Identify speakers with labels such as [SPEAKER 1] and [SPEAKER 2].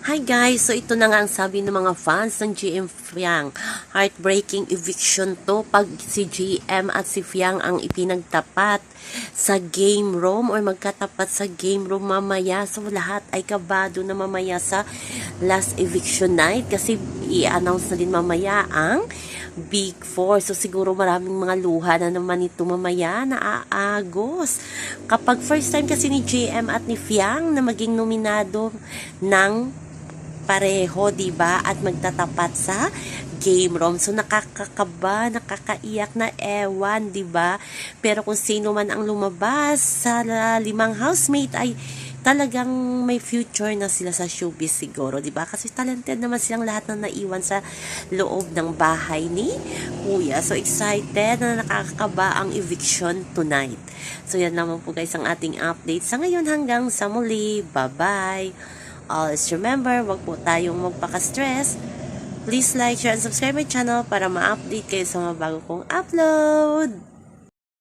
[SPEAKER 1] Hi guys! So ito na nga ang sabi ng mga fans ng GM Fiang. Heartbreaking eviction to pag si GM at si Fiang ang ipinagtapat sa game room or magkatapat sa game room mamaya. So lahat ay kabado na mamaya sa last eviction night kasi i-announce na din mamaya ang Big Four. So siguro maraming mga luha na naman ito mamaya na aagos. Kapag first time kasi ni GM at ni Fiang na maging nominado ng pareho, 'di ba? At magtatapat sa game room. So nakakakaba, nakakaiyak na ewan, 'di ba? Pero kung sino man ang lumabas sa limang housemate ay talagang may future na sila sa showbiz siguro, 'di ba? Kasi talented naman silang lahat na naiwan sa loob ng bahay ni Kuya. So excited na nakakakaba ang eviction tonight. So yan naman po guys ang ating update. Sa ngayon hanggang sa muli. Bye-bye. Always remember, wag po tayong magpaka-stress. Please like, share, and subscribe my channel para ma-update kayo sa mga bago kong upload.